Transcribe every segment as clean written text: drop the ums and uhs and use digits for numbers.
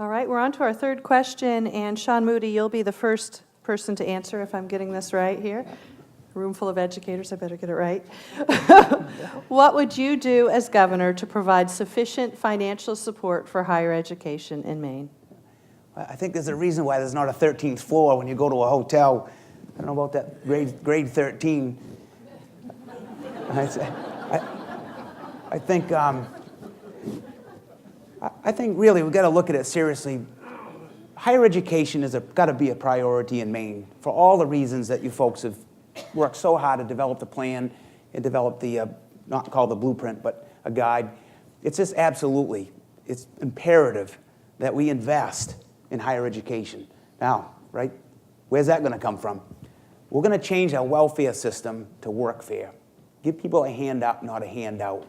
All right, we're on to our third question, and Sean Moody, you'll be the first person to answer if I'm getting this right here. A room full of educators, I better get it right. What would you do as governor to provide sufficient financial support for higher education in Maine? I think there's a reason why there's not a 13th floor when you go to a hotel. I don't know about that grade 13. I think really we've got to look at it seriously. Higher education has got to be a priority in Maine for all the reasons that you folks have worked so hard to develop the plan and develop the, not called the blueprint, but a guide. It's just absolutely, it's imperative that we invest in higher education. Now, right, where's that going to come from? We're going to change our welfare system to workfare. Give people a hand up, not a handout.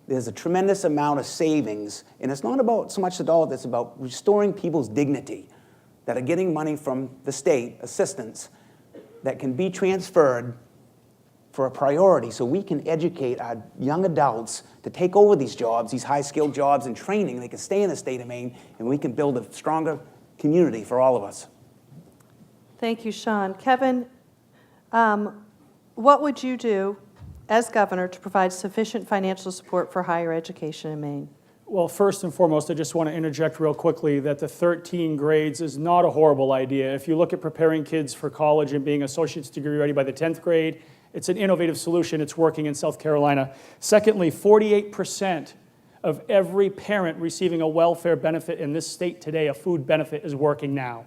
There's a tremendous amount of savings, and it's not about so much the dollar, it's about restoring people's dignity that are getting money from the state, assistance, that can be transferred for a priority so we can educate our young adults to take over these jobs, these high-skilled jobs and training. They can stay in the state of Maine, and we can build a stronger community for all of us. Thank you, Sean. Kevin, what would you do as governor to provide sufficient financial support for higher education in Maine? Well, first and foremost, I just want to interject real quickly that the 13 grades is not a horrible idea. If you look at preparing kids for college and being associate's degree ready by the 10th grade, it's an innovative solution. It's working in South Carolina. Secondly, 48% of every parent receiving a welfare benefit in this state today, a food benefit, is working now.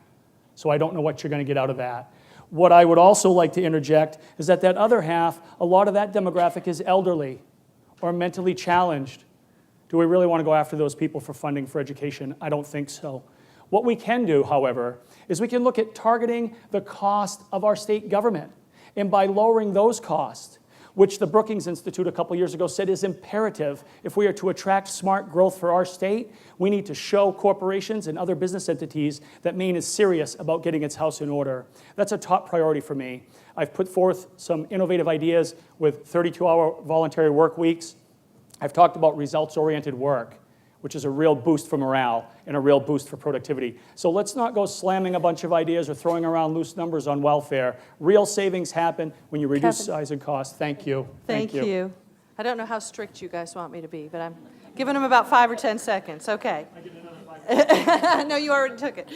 So I don't know what you're going to get out of that. What I would also like to interject is that other half, a lot of that demographic is elderly or mentally challenged. Do we really want to go after those people for funding for education? I don't think so. What we can do, however, is we can look at targeting the cost of our state government. And by lowering those costs, which the Brookings Institute a couple years ago said is imperative if we are to attract smart growth for our state, we need to show corporations and other business entities that Maine is serious about getting its house in order. That's a top priority for me. I've put forth some innovative ideas with 32-hour voluntary work weeks. I've talked about results-oriented work, which is a real boost for morale and a real boost for productivity. So let's not go slamming a bunch of ideas or throwing around loose numbers on welfare. Real savings happen when you reduce size and cost. Thank you. Thank you. I don't know how strict you guys want me to be, but I'm giving them about 5 or 10 seconds. Okay. I get another 5. No, you already took it.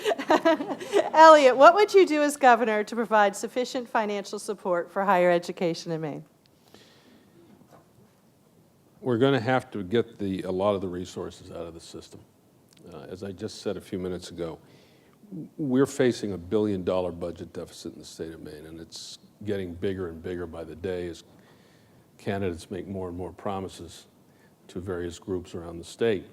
Elliot, what would you do as governor to provide sufficient financial support for higher education in Maine? We're going to have to get a lot of the resources out of the system. As I just said a few minutes ago, we're facing a $1 billion budget deficit in the state of Maine, and it's getting bigger and bigger by the day as candidates make more and more promises to various groups around the state.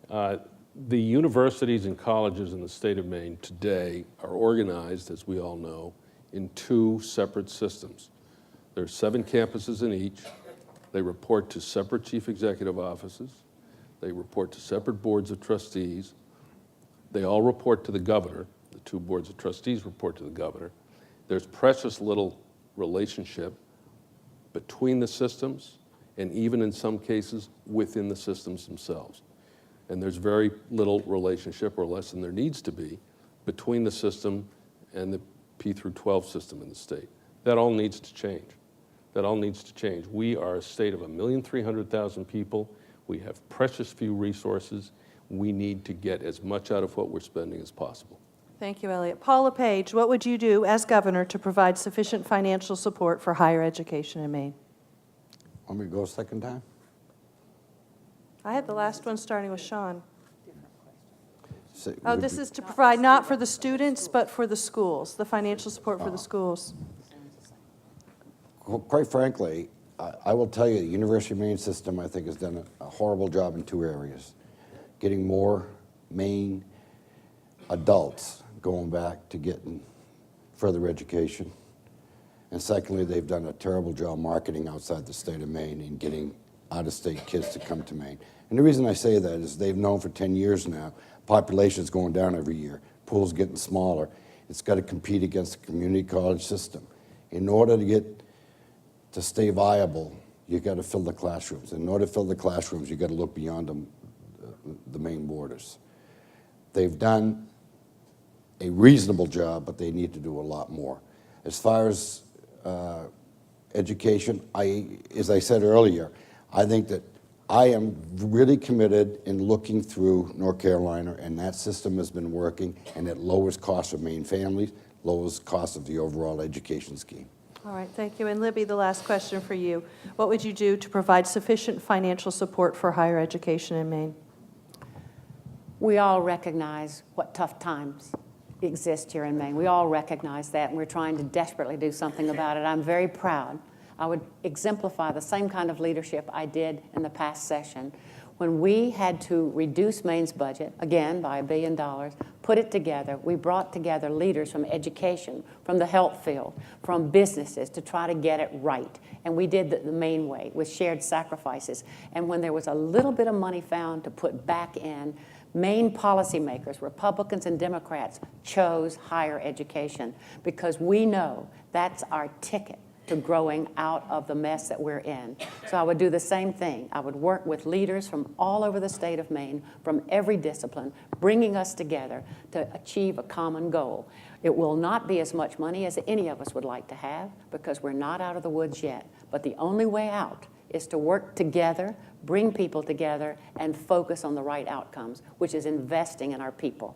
The universities and colleges in the state of Maine today are organized, as we all know, in 2 separate systems. There are 7 campuses in each. They report to separate chief executive offices. They report to separate boards of trustees. They all report to the governor. The 2 boards of trustees report to the governor. There's precious little relationship between the systems and even in some cases within the systems themselves. And there's very little relationship, or less than there needs to be, between the system and the P through 12 system in the state. That all needs to change. That all needs to change. We are a state of 1,300,000 people. We have precious few resources. We need to get as much out of what we're spending as possible. Thank you, Elliot. Paula Page, what would you do as governor to provide sufficient financial support for higher education in Maine? Want me to go a second time? I had the last one starting with Sean. So, Oh, this is to provide not for the students, but for the schools, the financial support for the schools. quite frankly, I will tell you, the University of Maine system, I think, has done a horrible job in 2 areas. Getting more Maine adults going back to getting further education. And secondly, they've done a terrible job marketing outside the state of Maine and getting out-of-state kids to come to Maine. And the reason I say that is they've known for 10 years now, population's going down every year, pool's getting smaller. It's got to compete against the community college system. In order to stay viable, you got to fill the classrooms. In order to fill the classrooms, you got to look beyond the main borders. They've done a reasonable job, but they need to do a lot more. As far as education, as I said earlier, I think that I am really committed in looking through North Carolina, and that system has been working, and it lowers costs for Maine families, lowers costs of the overall education scheme. All right, thank you. And Libby, the last question for you. What would you do to provide sufficient financial support for higher education in Maine? We all recognize what tough times exist here in Maine. We all recognize that, and we're trying to desperately do something about it. I'm very proud. I would exemplify the same kind of leadership I did in the past session when we had to reduce Maine's budget, again, by $1 billion, put it together. We brought together leaders from education, from the health field, from businesses to try to get it right. And we did the Maine way with shared sacrifices. And when there was a little bit of money found to put back in, Maine policymakers, Republicans and Democrats, chose higher education because we know that's our ticket to growing out of the mess that we're in. So I would do the same thing. I would work with leaders from all over the state of Maine, from every discipline, bringing us together to achieve a common goal. It will not be as much money as any of us would like to have because we're not out of the woods yet. But the only way out is to work together, bring people together, and focus on the right outcomes, which is investing in our people.